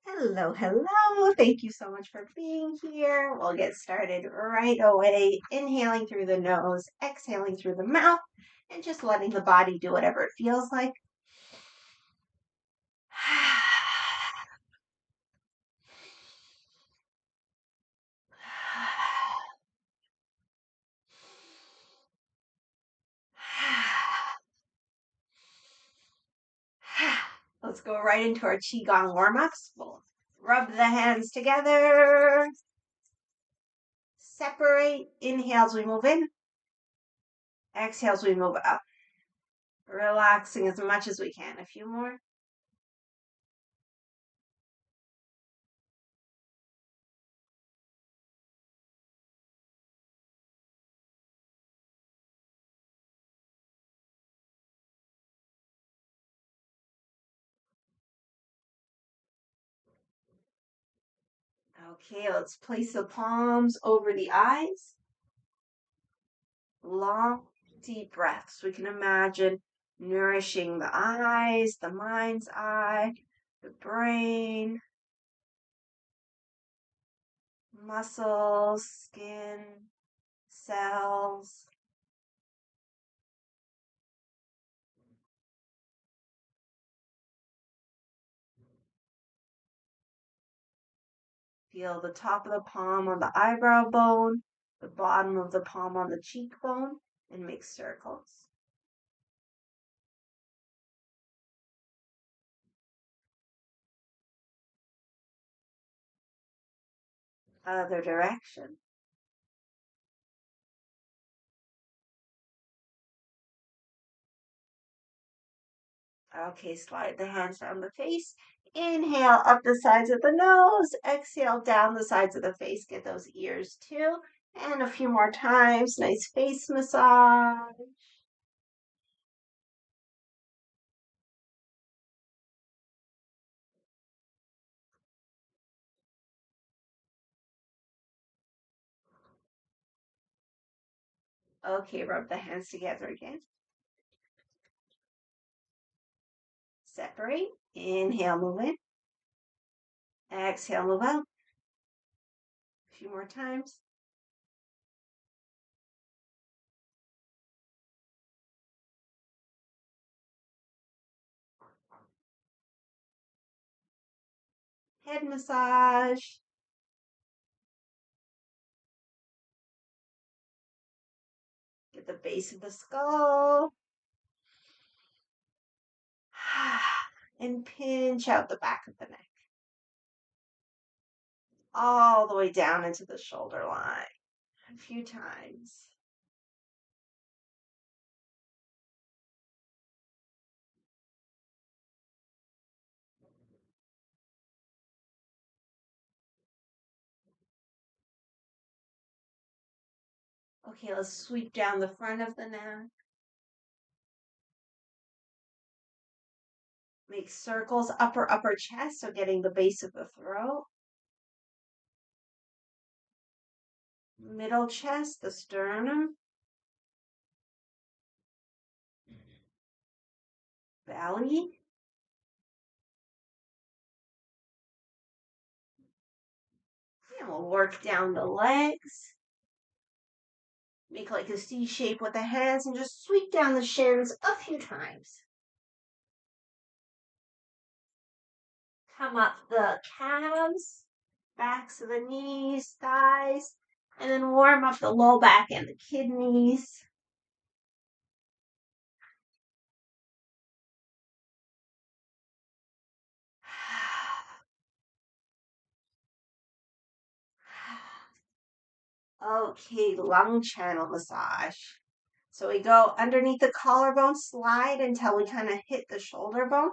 Hello, hello. Thank you so much for being here. We'll get started right away. Inhaling through the nose, exhaling through the mouth, and just letting the body do whatever it feels like. Let's go right into our Qi Gong warm-ups. We'll rub the hands together. Separate. Inhale as we move in. Exhale as we move up. Relaxing as much as we can. A few more. Okay, let's place the palms over the eyes. Long, deep breaths. We can imagine nourishing the eyes, the mind's eye, the brain, muscles, skin, cells. Feel the top of the palm on the eyebrow bone, the bottom of the palm on the cheekbone, and make circles. Other direction. Okay, slide the hands down the face. Inhale up the sides of the nose. Exhale down the sides of the face. Get those ears too. And a few more times. Nice face massage. Okay, rub the hands together again. Separate. Inhale, move in. Exhale, move out. A few more times. Head massage. Get the base of the skull. And pinch out the back of the neck. All the way down into the shoulder line. A few times. Okay, let's sweep down the front of the neck. Make circles, upper chest, so getting the base of the throat. Middle chest, the sternum. Belly. And we'll work down the legs. Make like a C shape with the hands and just sweep down the shins a few times. Come up the calves, backs of the knees, thighs, and then warm up the low back and the kidneys. Okay, lung channel massage. So we go underneath the collarbone, slide until we kind of hit the shoulder bone.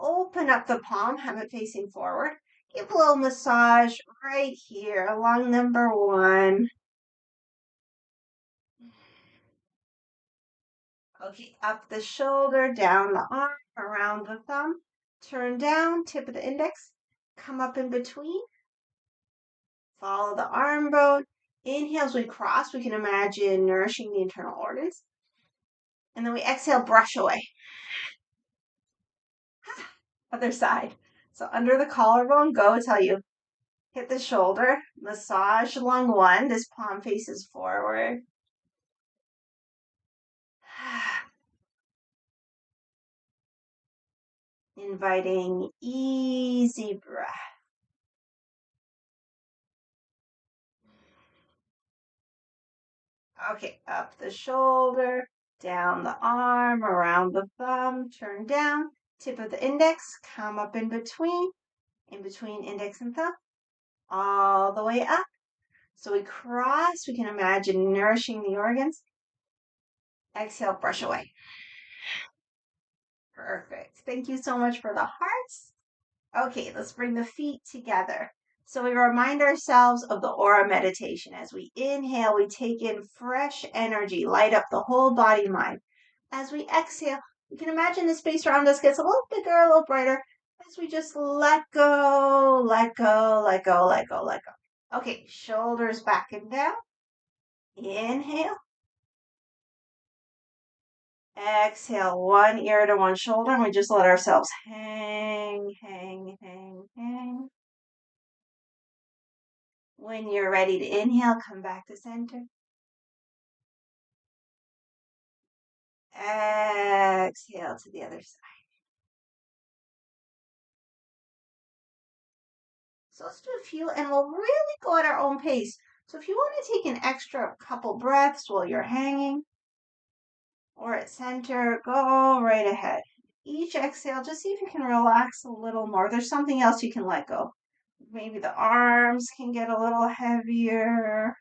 Open up the palm, have it facing forward. Give a little massage right here along number 1. Okay, up the shoulder, down the arm, around the thumb. Turn down, tip of the index. Come up in between. Follow the arm bone. Inhale as we cross. We can imagine nourishing the internal organs. And then we exhale, brush away. Other side. So under the collarbone, go till you hit the shoulder. Massage along one. This palm faces forward. Inviting easy breath. Okay, up the shoulder, down the arm, around the thumb, turn down. Tip of the index, come up in between index and thumb, all the way up. So we cross, we can imagine nourishing the organs. Exhale, brush away. Perfect. Thank you so much for the hearts. Okay, let's bring the feet together. So we remind ourselves of the aura meditation. As we inhale, we take in fresh energy, light up the whole body mind. As we exhale, we can imagine the space around us gets a little bigger, a little brighter, as we just let go, let go, let go, let go, let go. Okay, shoulders back and down. Inhale. Exhale, one ear to one shoulder, and we just let ourselves hang, hang, hang, hang. When you're ready to inhale, come back to center. Exhale to the other side. So let's do a few, and we'll really go at our own pace. So if you want to take an extra couple breaths while you're hanging or at center, go right ahead. Each exhale, just see if you can relax a little more. There's something else you can let go. Maybe the arms can get a little heavier.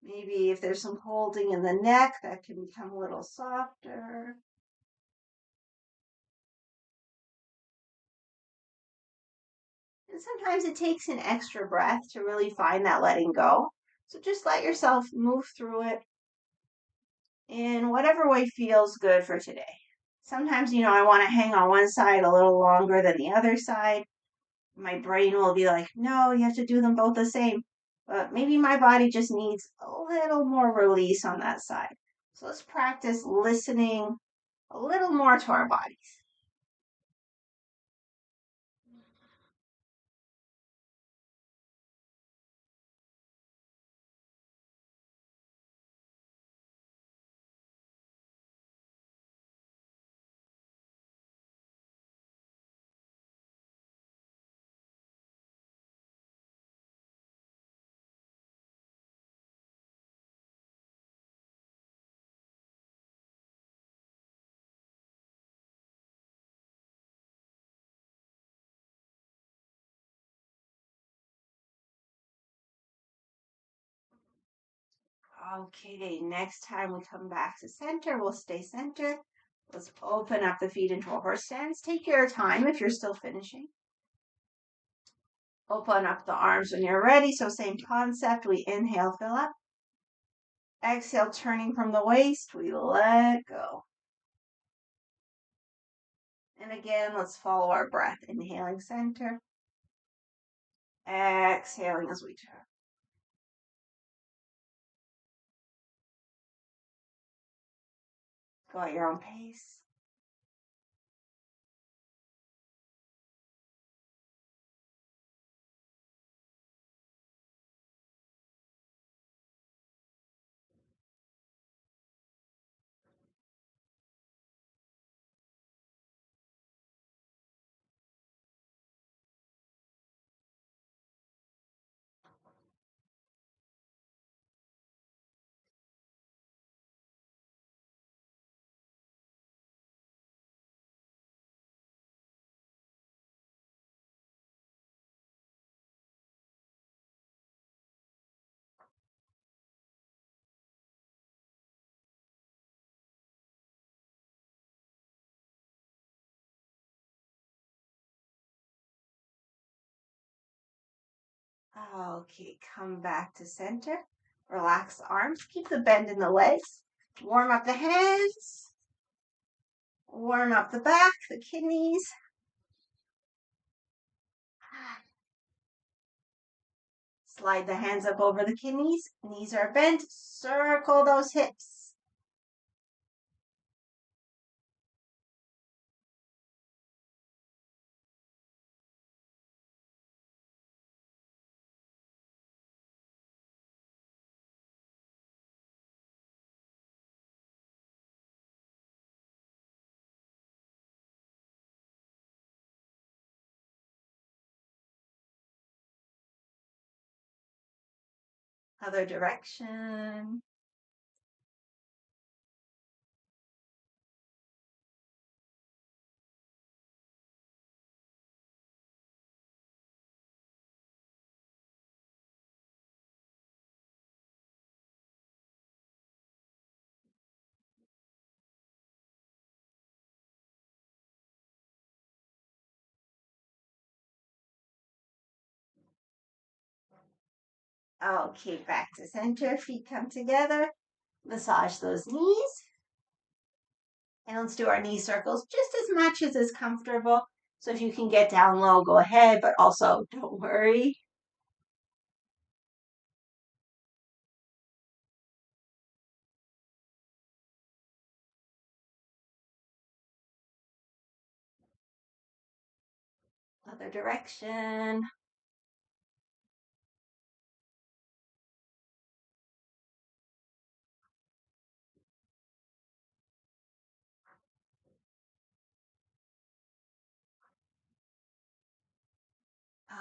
Maybe if there's some holding in the neck, that can become a little softer. And sometimes it takes an extra breath to really find that letting go. So just let yourself move through it in whatever way feels good for today. Sometimes, I want to hang on one side a little longer than the other side. My brain will be like, no, you have to do them both the same. But maybe my body just needs a little more release on that side. So let's practice listening a little more to our bodies. Okay, next time we come back to center, we'll stay centered. Let's open up the feet into a horse stance. Take your time if you're still finishing. Open up the arms when you're ready. So same concept. We inhale, fill up. Exhale, turning from the waist, we let go. And again, let's follow our breath. Inhaling center. Exhaling as we turn. Go at your own pace. Okay, come back to center. Relax the arms. Keep the bend in the legs. Warm up the hands. Warm up the back, the kidneys. Slide the hands up over the kidneys. Knees are bent. Circle those hips. Other direction. Okay, back to center. Feet come together. Massage those knees. And let's do our knee circles just as much as is comfortable. So if you can get down low, go ahead, but also don't worry. Other direction.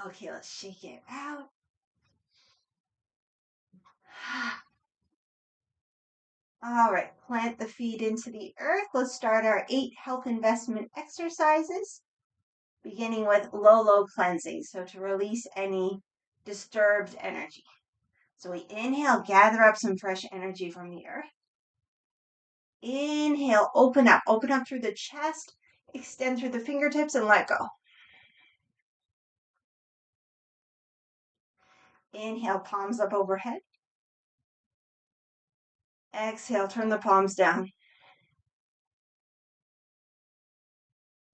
Okay, let's shake it out. All right, plant the feet into the earth. Let's start our 8 health investment exercises, beginning with low cleansing. So to release any disturbed energy. So we inhale, gather up some fresh energy from the earth. Inhale, open up through the chest, extend through the fingertips and let go. Inhale, palms up overhead. Exhale, turn the palms down.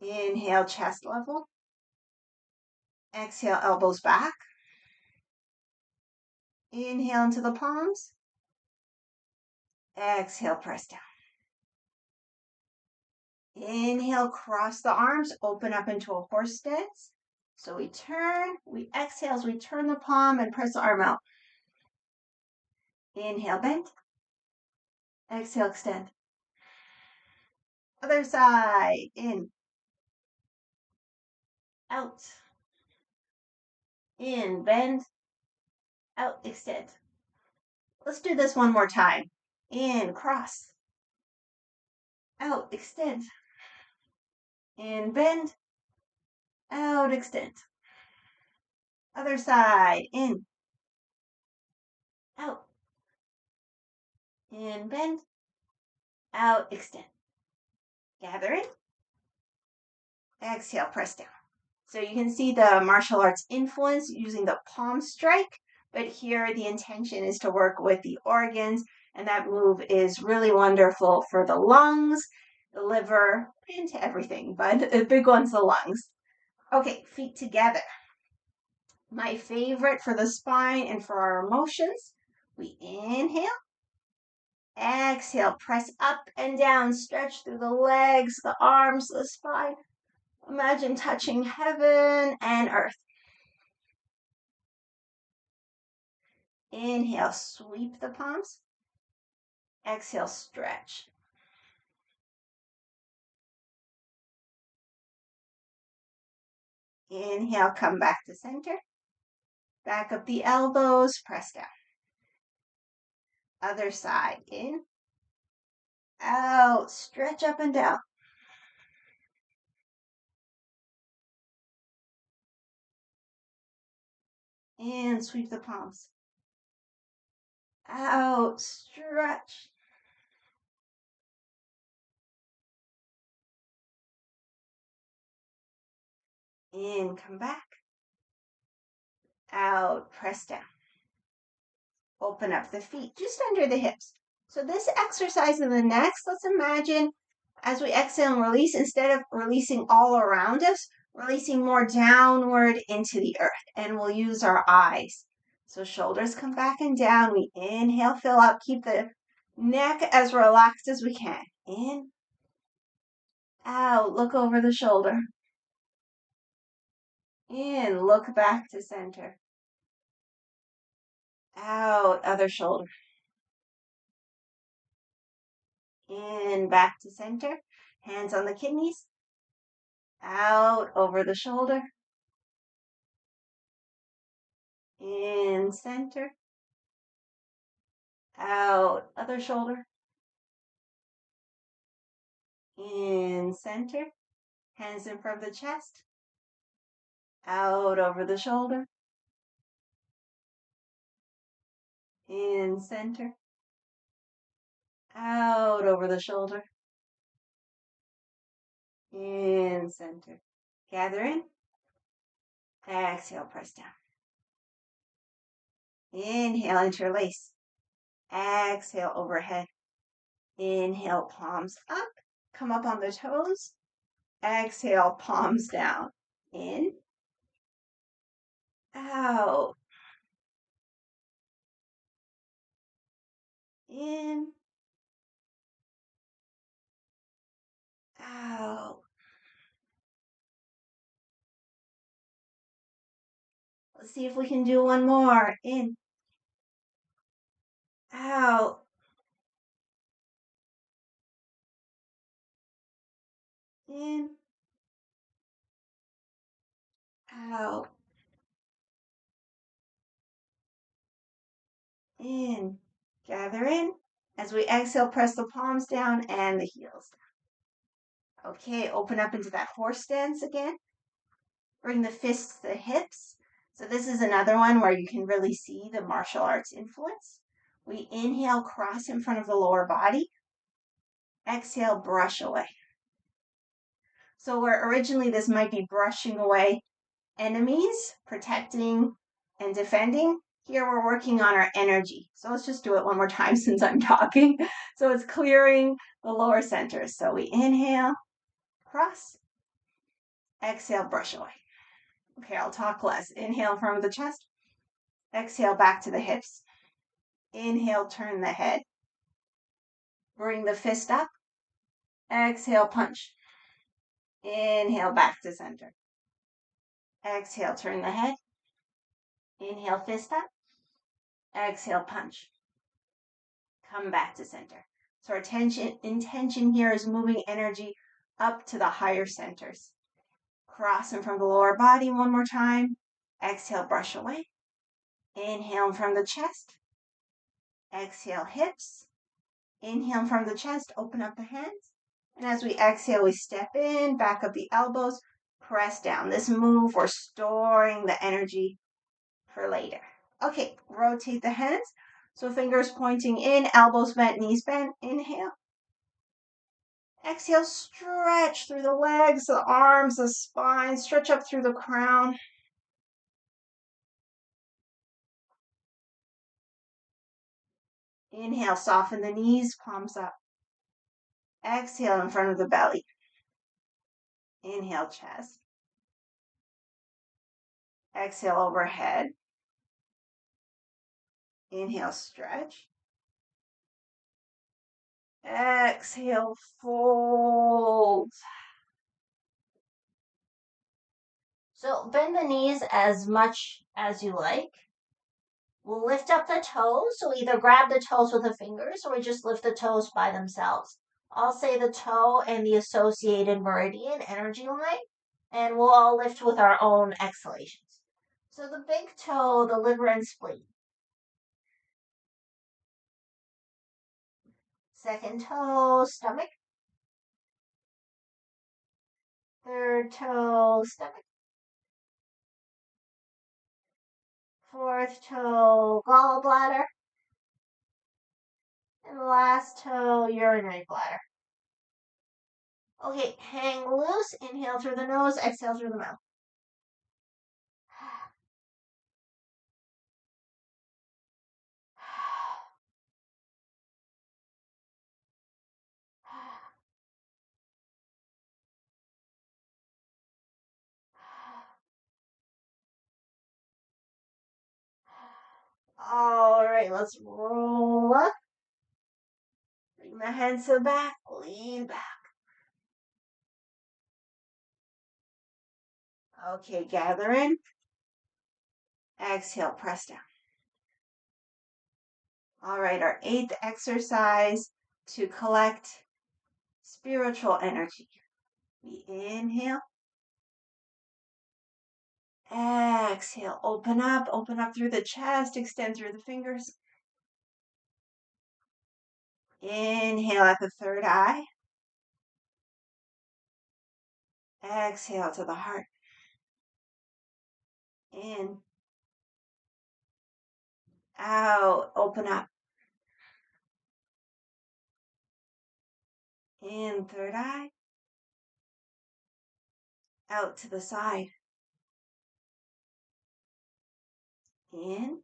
Inhale, chest level. Exhale, elbows back. Inhale into the palms. Exhale, press down. Inhale, cross the arms, open up into a horse stance. So we turn, we exhale as we turn the palm and press the arm out. Inhale, bend. Exhale, extend. Other side, in, out, in, bend, out, extend. Let's do this one more time. In, cross, out, extend. In, bend, out, extend. Other side, in, out, in, bend, out, extend. Gather in. Exhale, press down. So you can see the martial arts influence using the palm strike, but here the intention is to work with the organs, and that move is really wonderful for the lungs, the liver, and everything, but the big one's the lungs. Okay, feet together. My favorite for the spine and for our emotions. We inhale. Exhale, press up and down, stretch through the legs, the arms, the spine. Imagine touching heaven and earth. Inhale, sweep the palms. Exhale, stretch. Inhale, come back to center. Back up the elbows, press down. Other side, in, out, stretch up and down. In, sweep the palms. Out, stretch. In, come back. Out, press down. Open up the feet just under the hips. So this exercise in the next, let's imagine as we exhale and release, instead of releasing all around us, releasing more downward into the earth. And we'll use our eyes. So shoulders come back and down. We inhale, fill up, keep the neck as relaxed as we can. In, out, look over the shoulder. In, look back to center. Out, other shoulder. In, back to center. Hands on the kidneys. Out, over the shoulder. In, center. Out, other shoulder. In center, hands in front of the chest. Out over the shoulder. In center. Out over the shoulder. In center. Gather in. Exhale, press down. Inhale, interlace. Exhale, overhead. Inhale, palms up. Come up on the toes. Exhale, palms down. In. Out. In. Out. Let's see if we can do one more. In. Out. In. Out. In. Gather in. As we exhale, press the palms down and the heels down. Okay, open up into that horse stance again. Bring the fists to the hips. So this is another one where you can really see the martial arts influence. We inhale, cross in front of the lower body. Exhale, brush away. So where originally this might be brushing away enemies, protecting and defending, here we're working on our energy. So let's just do it one more time since I'm talking. So it's clearing the lower center. So we inhale, cross, exhale, brush away. Okay, I'll talk less. Inhale in front of the chest, exhale back to the hips. Inhale, turn the head. Bring the fist up. Exhale, punch. Inhale, back to center. Exhale, turn the head. Inhale, fist up. Exhale, punch. Come back to center. So our intention here is moving energy up to the higher centers. Crossing from the lower body one more time. Exhale, brush away. Inhale from the chest. Exhale, hips. Inhale from the chest, open up the hands. And as we exhale, we step in, back up the elbows, press down. This move, we're storing the energy for later. Okay, rotate the hands. So fingers pointing in, elbows bent, knees bent. Inhale. Exhale, stretch through the legs, the arms, the spine, stretch up through the crown. Inhale, soften the knees, palms up. Exhale in front of the belly. Inhale, chest. Exhale, overhead. Inhale, stretch. Exhale, fold. So bend the knees as much as you like. We'll lift up the toes. So either grab the toes with the fingers or we just lift the toes by themselves. I'll say the toe and the associated meridian energy line, and we'll all lift with our own exhalations. So the big toe, the liver and spleen. Second toe, stomach. Third toe, stomach. Fourth toe, gallbladder. And last toe, urinary bladder. Okay, hang loose. Inhale through the nose, exhale through the mouth. All right, let's roll up. Bring the hands to the back, lean back. Okay, gather in. Exhale, press down. All right, our 8th exercise to collect spiritual energy. We inhale. Exhale, open up through the chest, extend through the fingers. Inhale at the third eye. Exhale to the heart. In, out, open up. In, third eye. Out to the side. In,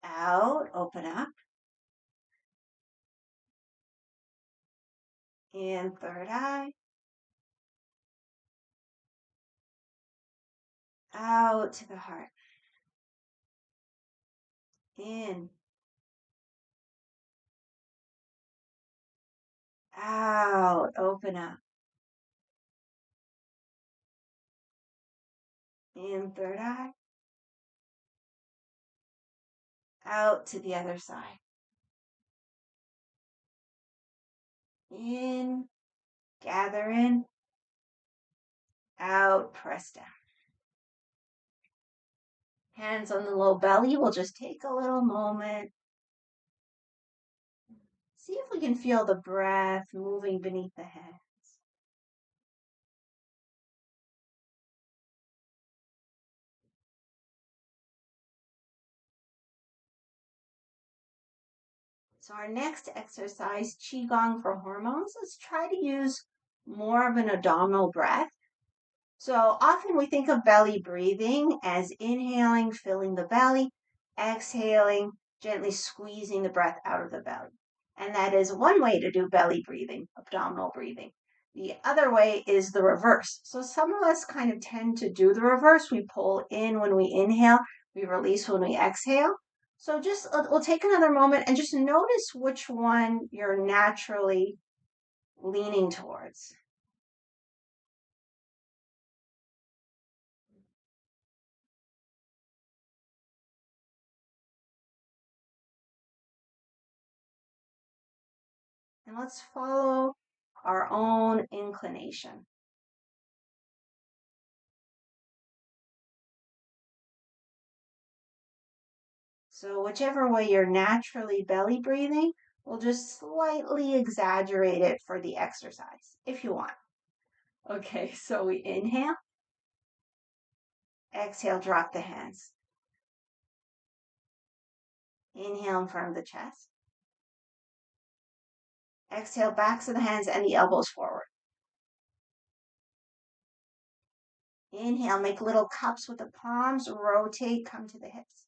out, open up. In, third eye. Out to the heart. In, out, open up. In, third eye. Out to the other side. In, gather in. Out, press down. Hands on the low belly. We'll just take a little moment. See if we can feel the breath moving beneath the head. So our next exercise, Qi Gong for hormones, let's try to use more of an abdominal breath. So often we think of belly breathing as inhaling, filling the belly, exhaling, gently squeezing the breath out of the belly. And that is one way to do belly breathing, abdominal breathing. The other way is the reverse. So some of us kind of tend to do the reverse. We pull in when we inhale, we release when we exhale. So just we'll take another moment and just notice which one you're naturally leaning towards. And let's follow our own inclination. So whichever way you're naturally belly breathing, we'll just slightly exaggerate it for the exercise if you want. Okay, so we inhale, exhale, drop the hands. Inhale in front of the chest. Exhale, backs of the hands and the elbows forward. Inhale, make little cups with the palms, rotate, come to the hips.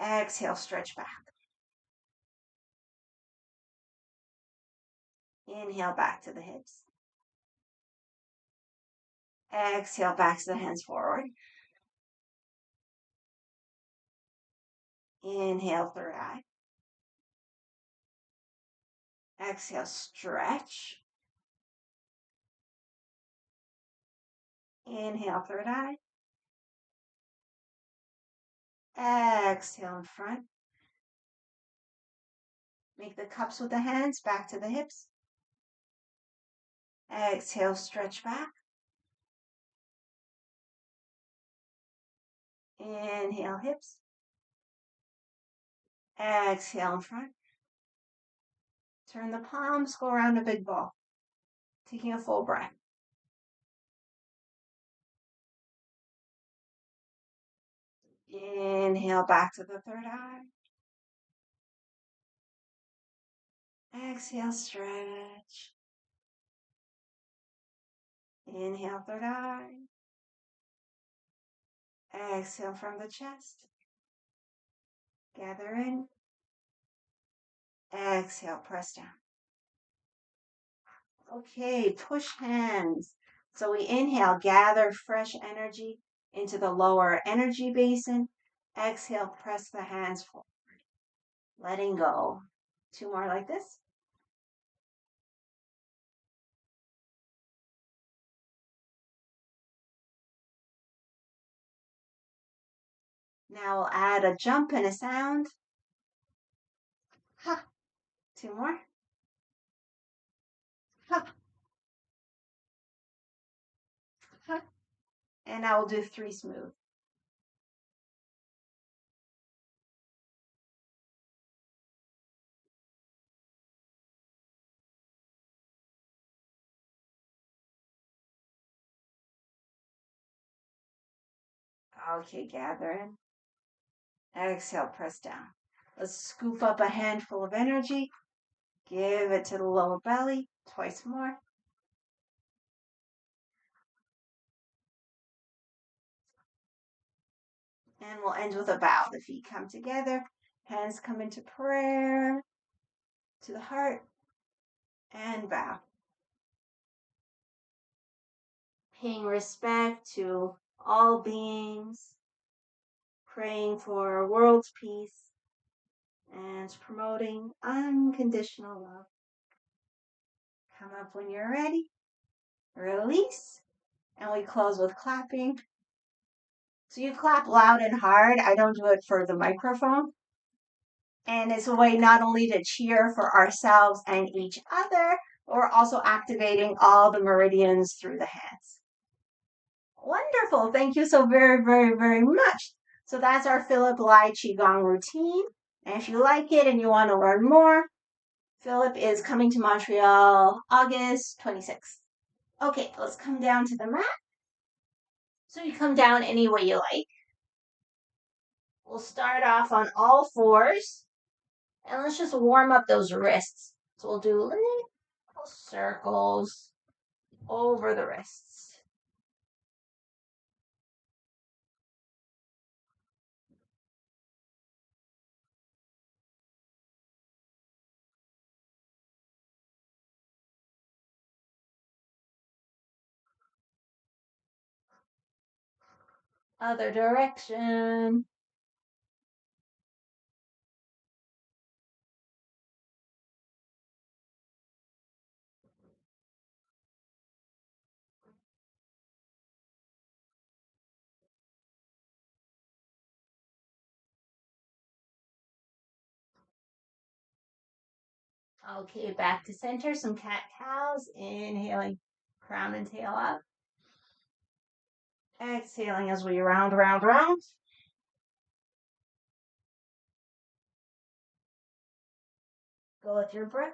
Exhale, stretch back. Inhale, back to the hips. Exhale, backs of the hands forward. Inhale, third eye. Exhale, stretch. Inhale, third eye. Exhale in front. Make the cups with the hands back to the hips. Exhale, stretch back. Inhale, hips. Exhale in front. Turn the palms, go around a big ball. Taking a full breath. Inhale, back to the third eye. Exhale, stretch. Inhale, third eye. Exhale from the chest. Gather in. Exhale, press down. Okay, push hands. So we inhale, gather fresh energy into the lower energy basin. Exhale, press the hands forward. Letting go. Two more like this. Now we'll add a jump and a sound. Ha. Two more. Ha. Ha. And now we'll do three smooth. Okay, gather in. Exhale, press down. Let's scoop up a handful of energy. Give it to the lower belly. Twice more. And we'll end with a bow. The feet come together. Hands come into prayer to the heart. And bow. Paying respect to all beings. Praying for world peace. And promoting unconditional love. Come up when you're ready. Release. And we close with clapping. So you clap loud and hard. I don't do it for the microphone. And it's a way not only to cheer for ourselves and each other, but we're also activating all the meridians through the hands. Wonderful. Thank you so very, very, very much. So that's our Philip Lai Qigong routine. And if you like it and you want to learn more, Philip is coming to Montreal August 26th. Okay, let's come down to the mat. So you come down any way you like. We'll start off on all fours. And let's just warm up those wrists. So we'll do little circles over the wrists. Other direction. Okay, back to center. Some cat-cows. Inhaling, crown and tail up. Exhaling as we round, round, round. Go with your breath.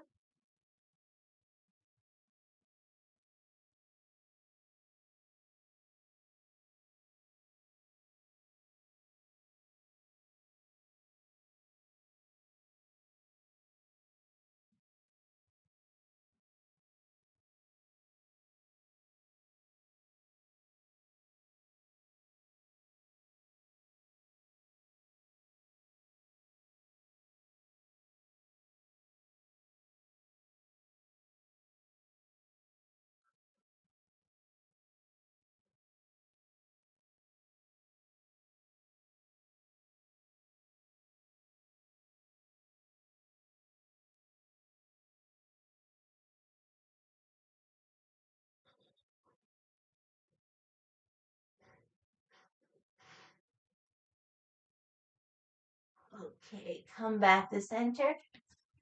Okay, come back to center.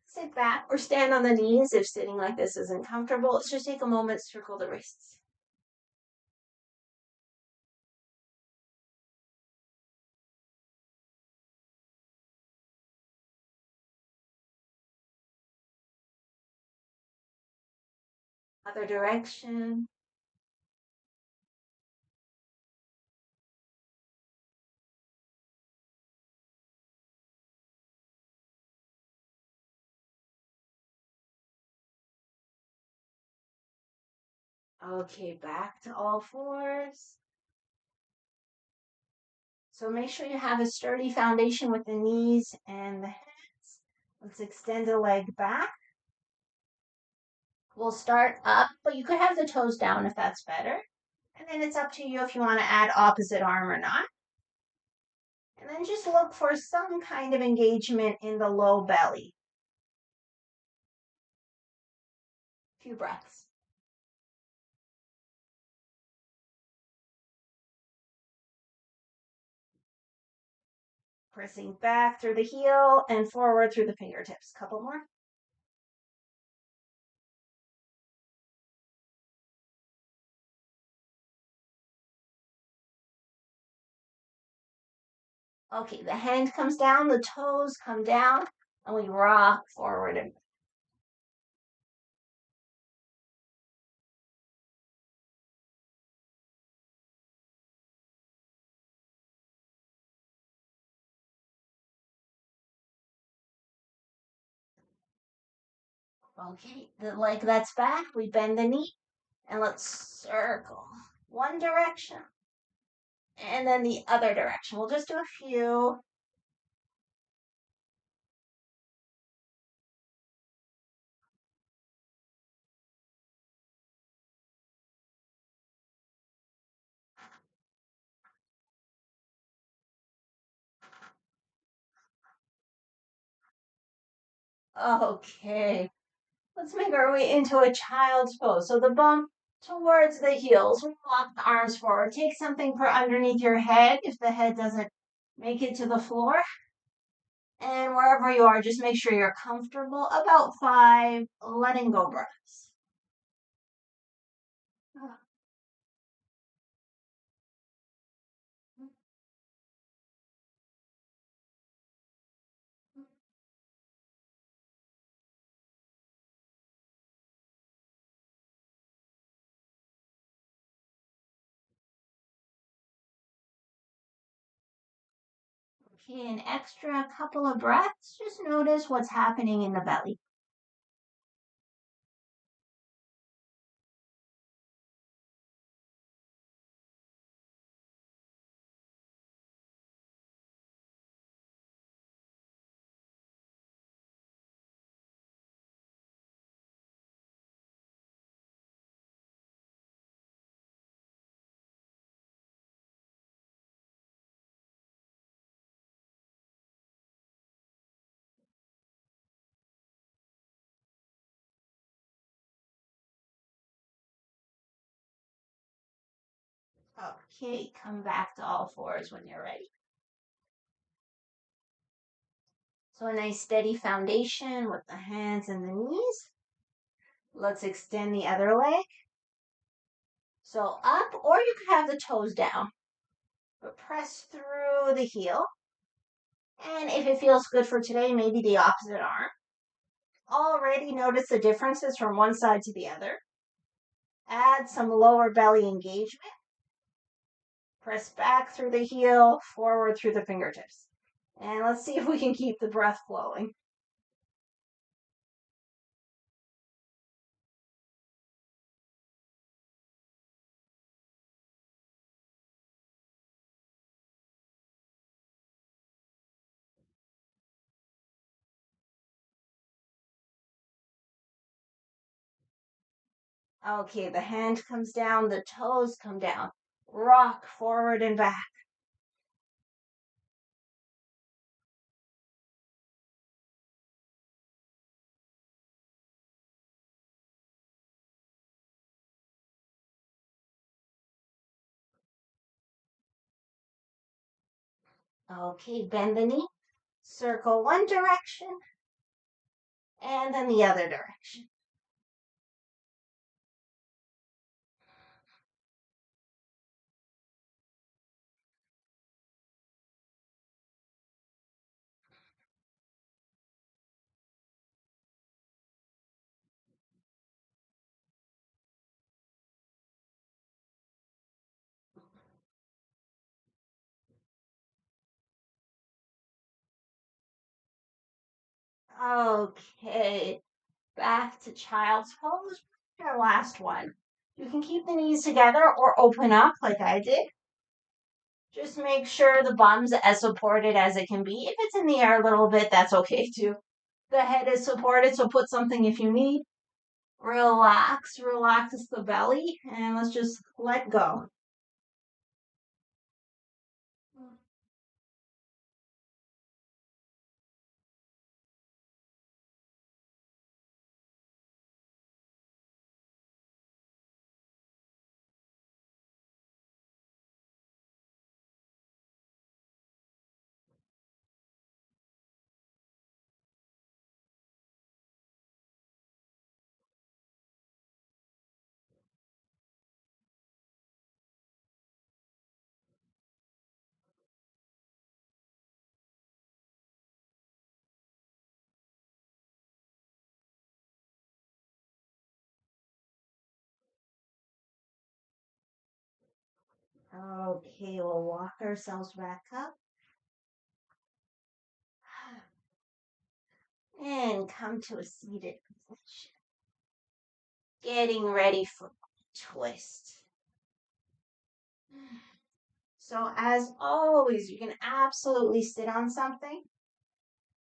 Sit back or stand on the knees if sitting like this isn't comfortable. Let's just take a moment to circle the wrists. Other direction. Okay, back to all fours. So make sure you have a sturdy foundation with the knees and the hands. Let's extend the leg back. We'll start up, but you could have the toes down if that's better. And then it's up to you if you want to add opposite arm or not. And then just look for some kind of engagement in the low belly. A few breaths. Pressing back through the heel and forward through the fingertips. Couple more. Okay, the hand comes down, the toes come down, and we rock forward and Okay, the leg that's back, we bend the knee and let's circle one direction and then the other direction. We'll just do a few. Okay, let's make our way into a child's pose. So the bum towards the heels. Walk the arms forward. Take something for underneath your head if the head doesn't make it to the floor. And wherever you are, just make sure you're comfortable. About 5 letting go breaths. Okay, an extra couple of breaths. Just notice what's happening in the belly. Okay, come back to all fours when you're ready. So a nice steady foundation with the hands and the knees. Let's extend the other leg. So up, or you could have the toes down. But press through the heel. And if it feels good for today, maybe the opposite arm. Already notice the differences from one side to the other. Add some lower belly engagement. Press back through the heel, forward through the fingertips. And let's see if we can keep the breath flowing. Okay, the hand comes down, the toes come down. Rock forward and back. Okay, bend the knee. Circle one direction and then the other direction. Okay, back to child's pose. Your last one. You can keep the knees together or open up like I did. Just make sure the bum's as supported as it can be. If it's in the air a little bit, that's okay too. The head is supported, so put something if you need. Relax, relax the belly, and let's just let go. Okay, we'll walk ourselves back up and come to a seated position. getting ready for twist. So as always, you can absolutely sit on something.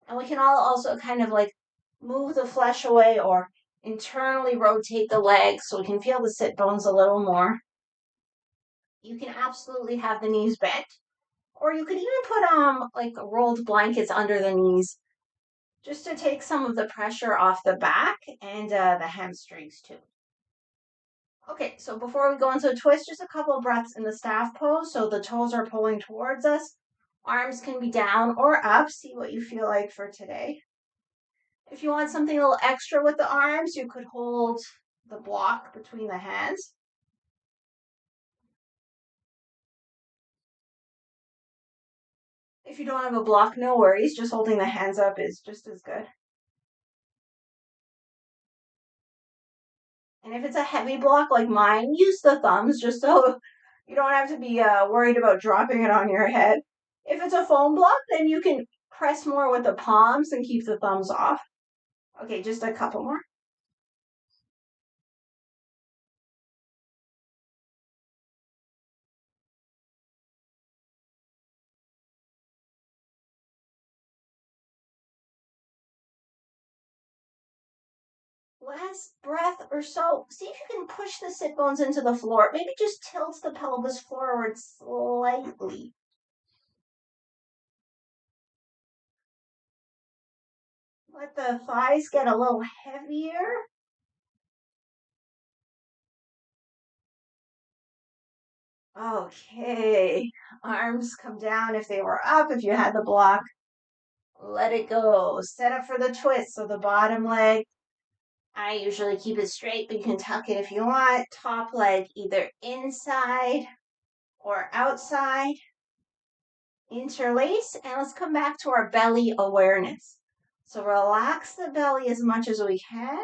And we can all also kind of like move the flesh away or internally rotate the legs so we can feel the sit bones a little more. You can absolutely have the knees bent, or you could even put like rolled blankets under the knees just to take some of the pressure off the back and the hamstrings too. Okay, so before we go into a twist, just a couple of breaths in the staff pose. So the toes are pulling towards us. Arms can be down or up. See what you feel like for today. If you want something a little extra with the arms, you could hold the block between the hands. If you don't have a block, no worries. Just holding the hands up is just as good. And if it's a heavy block like mine, use the thumbs just so you don't have to be worried about dropping it on your head. If it's a foam block, then you can press more with the palms and keep the thumbs off. Okay, just a couple more. Last breath or so. See if you can push the sit bones into the floor. Maybe just tilt the pelvis forward slightly. Let the thighs get a little heavier. Okay. Arms come down if they were up, if you had the block. Let it go. Set up for the twist. So the bottom leg, I usually keep it straight, but you can tuck it if you want. Top leg either inside or outside. Interlace, and let's come back to our belly awareness. So relax the belly as much as we can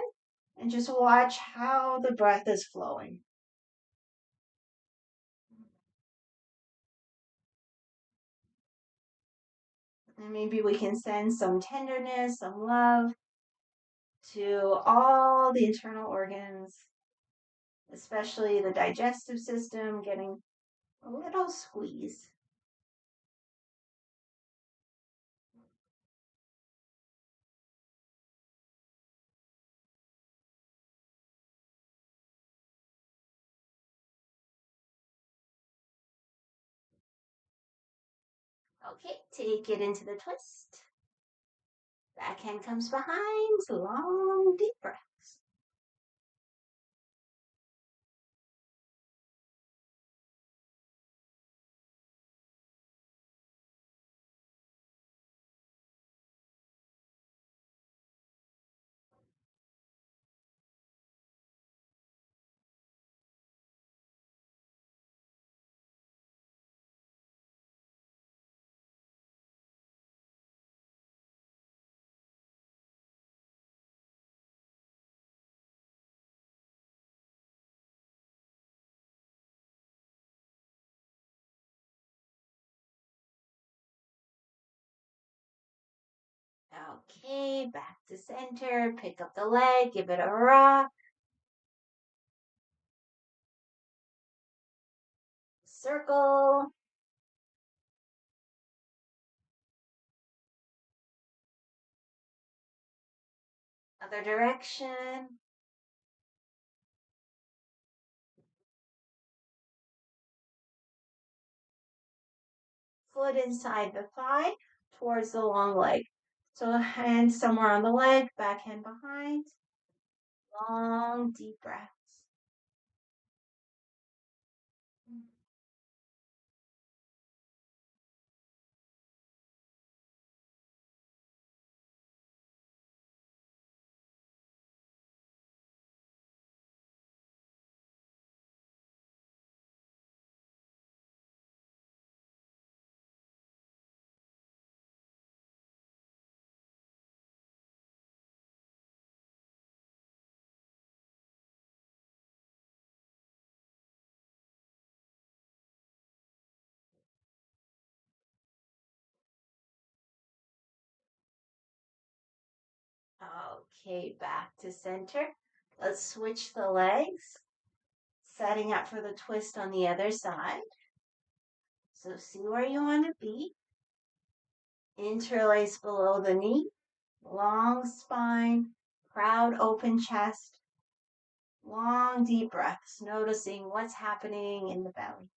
and just watch how the breath is flowing. And maybe we can send some tenderness, some love to all the internal organs, especially the digestive system, getting a little squeeze. Okay, take it into the twist. Backhand comes behind, long deep breaths. Okay, back to center. Pick up the leg, give it a rock. Circle. Other direction. Foot inside the thigh towards the long leg. So hand somewhere on the leg, back hand behind. Long, deep breaths. Okay, back to center. Let's switch the legs, setting up for the twist on the other side. So see where you want to be. Interlace below the knee, long spine, proud open chest, long deep breaths, noticing what's happening in the belly.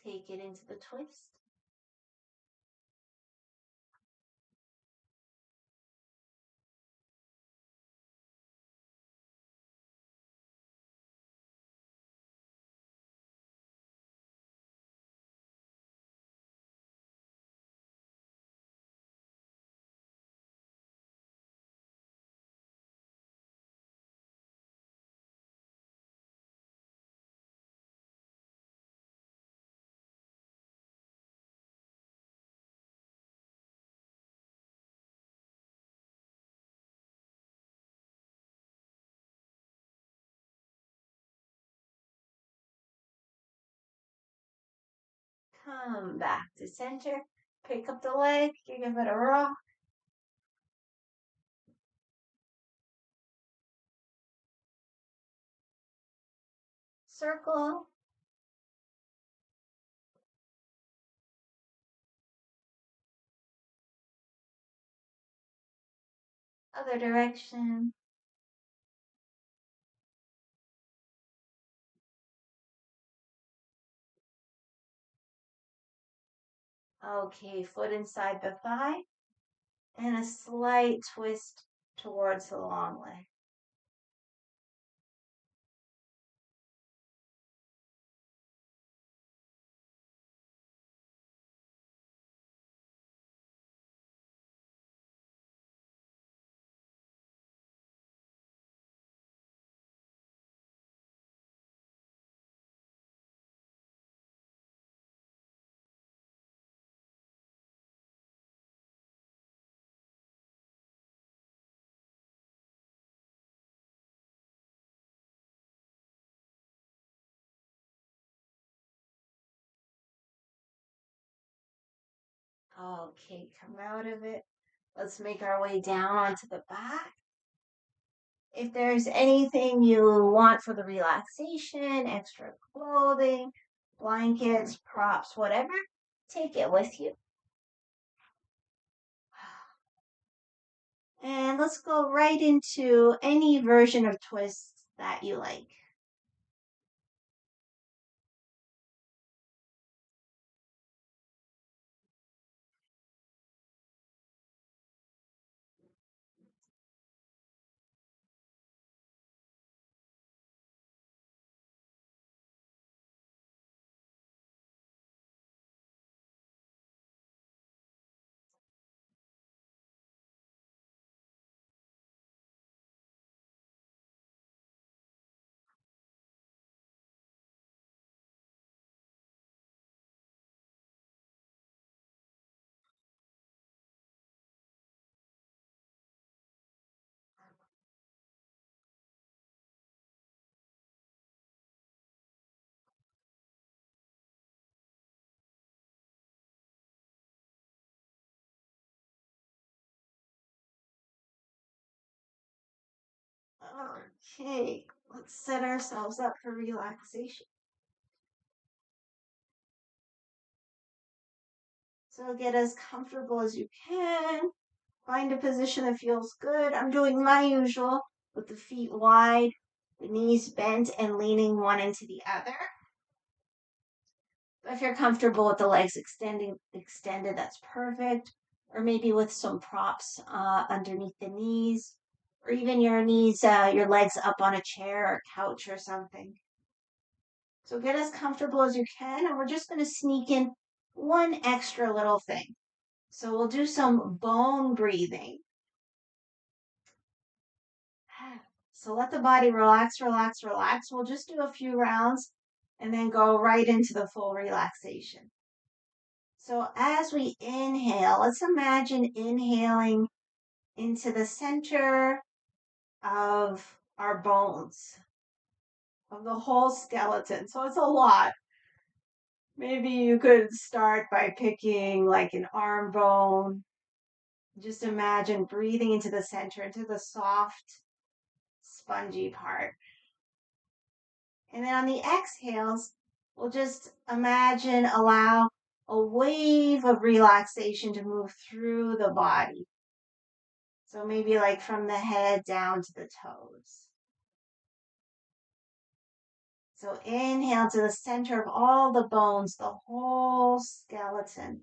Take it into the twist. Come back to center. Pick up the leg. You give it a rock. Circle. Other direction. Okay, foot inside the thigh. And a slight twist towards the long leg. Okay, come out of it. Let's make our way down onto the back. If there's anything you want for the relaxation, extra clothing, blankets, props, whatever, take it with you. And let's go right into any version of twists that you like. Okay, let's set ourselves up for relaxation. So get as comfortable as you can. Find a position that feels good. I'm doing my usual with the feet wide, the knees bent, and leaning one into the other. If you're comfortable with the legs extended, that's perfect. or maybe with some props underneath the knees, or even your knees, your legs up on a chair or couch or something. So get as comfortable as you can, and we're just going to sneak in one extra little thing. So we'll do some bone breathing. So let the body relax, relax, relax. We'll just do a few rounds and then go right into the full relaxation. So as we inhale, let's imagine inhaling into the center of our bones, of the whole skeleton. So it's a lot. Maybe you could start by picking like an arm bone. Just imagine breathing into the center, into the soft, spongy part. And then on the exhales, we'll just allow a wave of relaxation to move through the body. So maybe like from the head down to the toes. So inhale to the center of all the bones, the whole skeleton.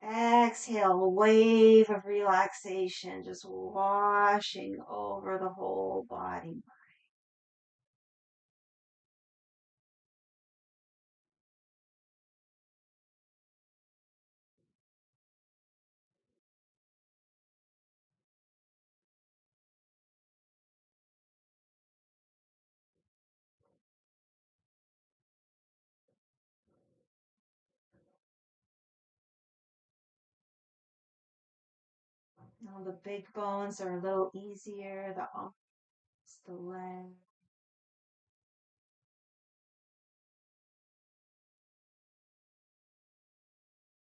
Exhale, a wave of relaxation just washing over the whole body. Now the big bones are a little easier, the arms, the legs,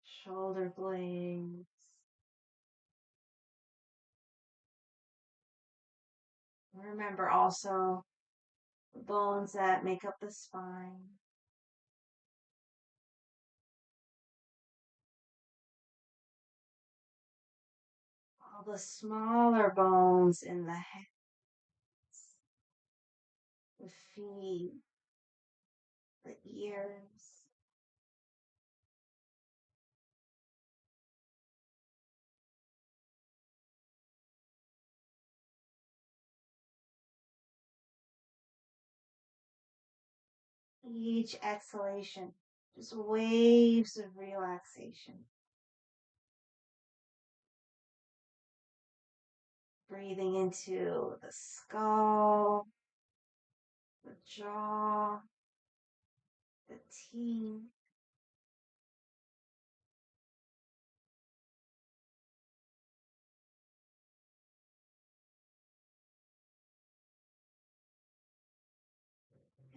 shoulder blades. Remember also the bones that make up the spine. All the smaller bones in the head, the feet, the ears. Each exhalation, just waves of relaxation. Breathing into the skull, the jaw, the teeth.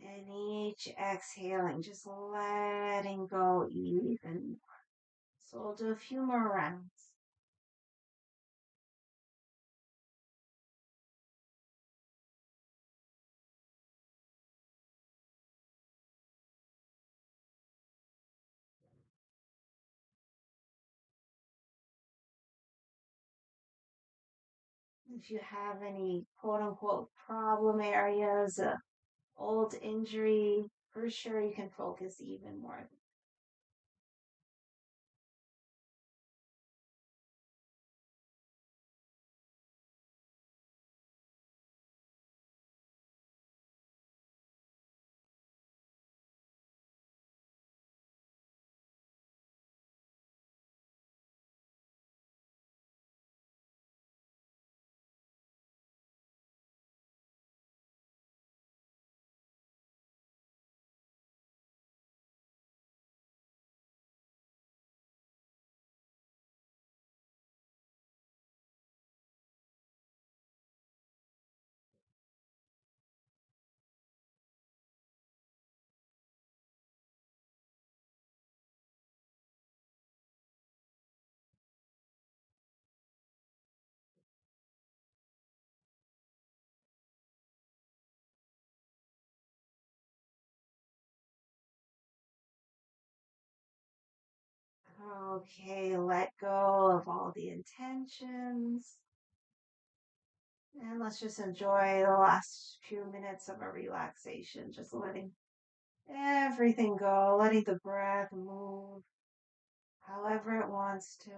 And each exhaling, just letting go even more. So we'll do a few more rounds. If you have any quote unquote problem areas, old injury, for sure you can focus even more. Okay, let go of all the intentions. And let's just enjoy the last few minutes of a relaxation, just letting Everything go, letting the breath move however it wants to.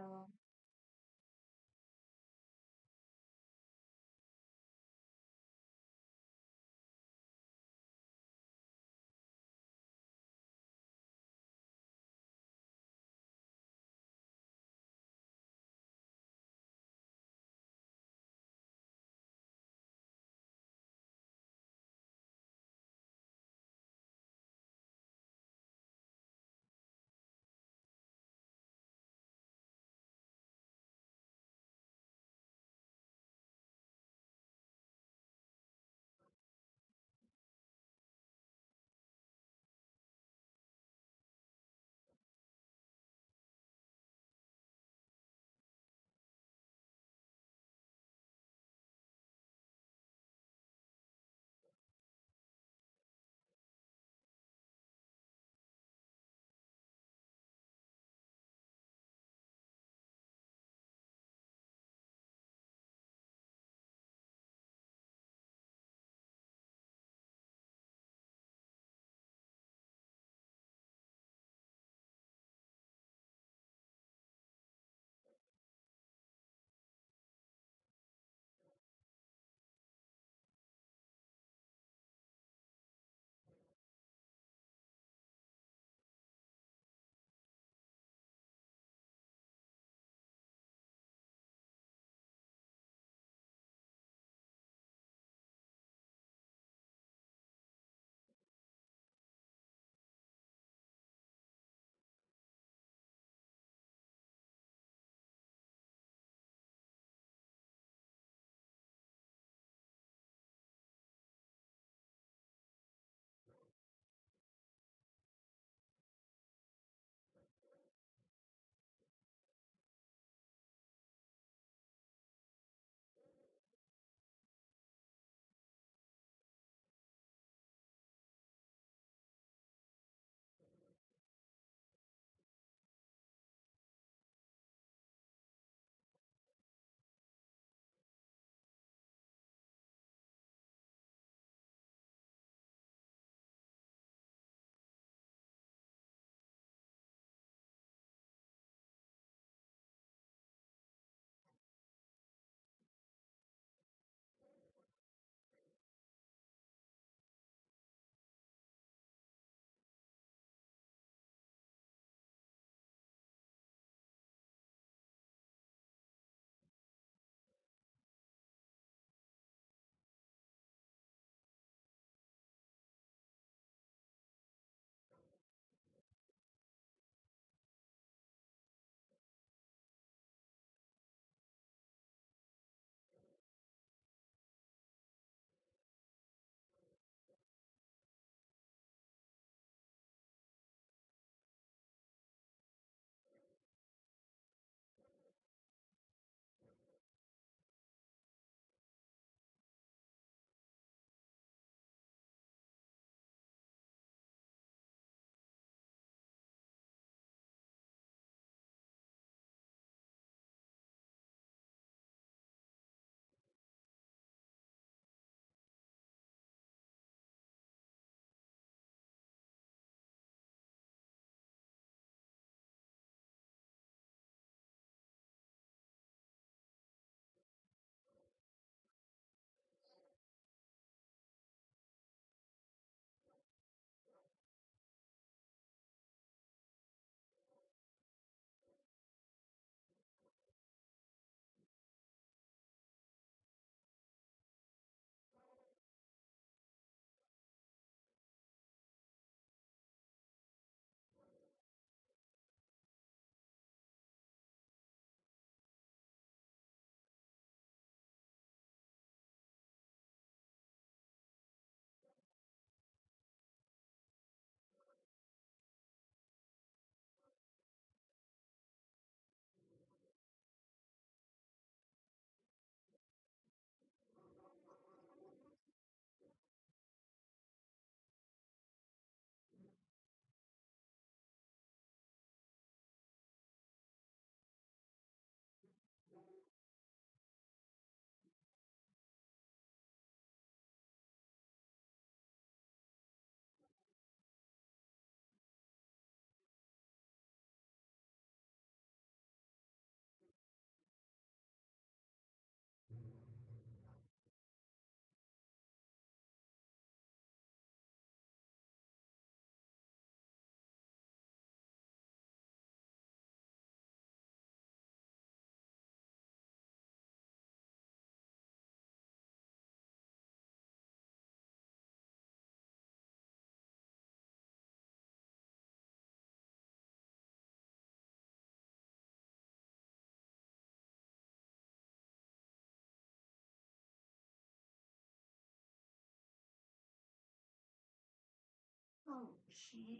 Okay.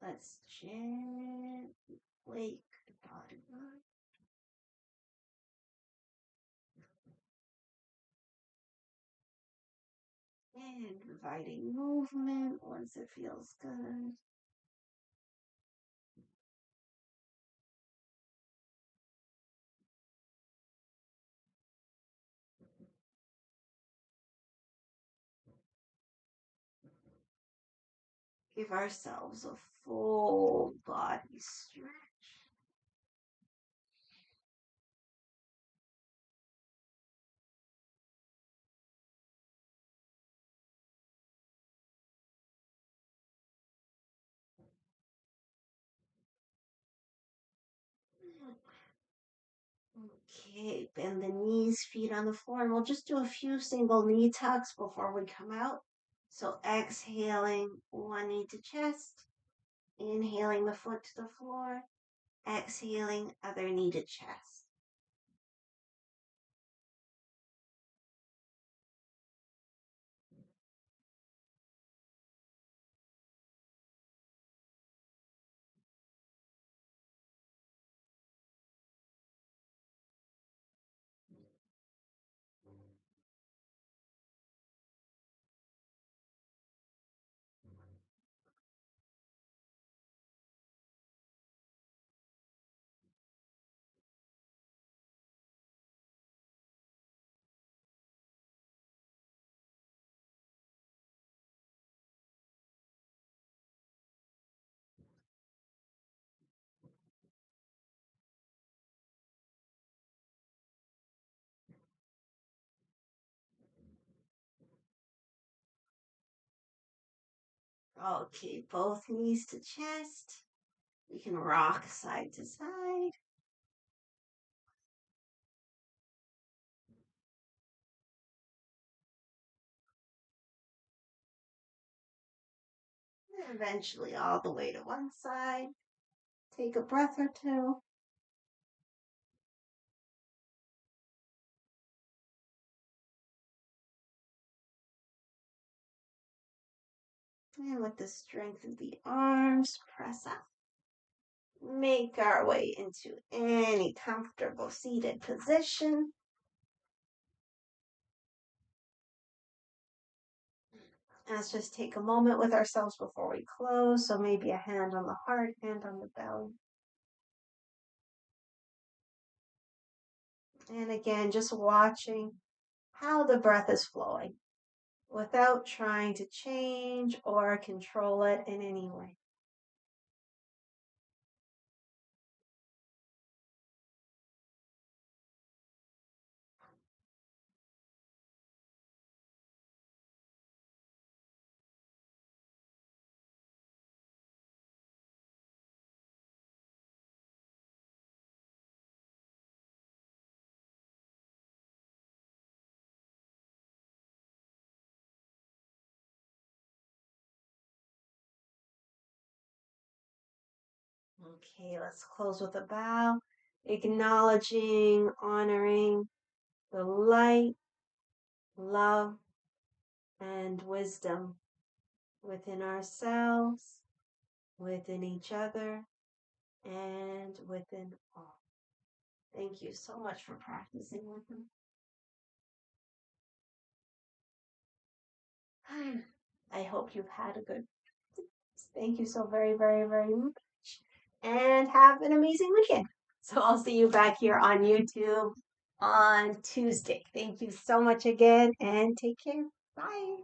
Let's gently wake the body up. And providing movement once it feels good. Give ourselves a full body stretch. Okay, bend the knees, feet on the floor, and we'll just do a few single knee tucks before we come out. So exhaling one knee to chest, inhaling the foot to the floor, exhaling other knee to chest. Okay, both knees to chest. We can rock side to side. And eventually all the way to one side. Take a breath or two. And with the strength of the arms, press up. Make our way into any comfortable seated position. Let's just take a moment with ourselves before we close. So maybe a hand on the heart, hand on the belly. And again, just watching how the breath is flowing without trying to change or control it in any way. Okay, let's close with a bow, acknowledging, honoring the light, love, and wisdom within ourselves, within each other, and within all. Thank you so much for practicing with me. I hope you've had a good. Thank you so very, very, very much. And have an amazing weekend. So I'll see you back here on YouTube on Tuesday. Thank you so much again and take care. Bye.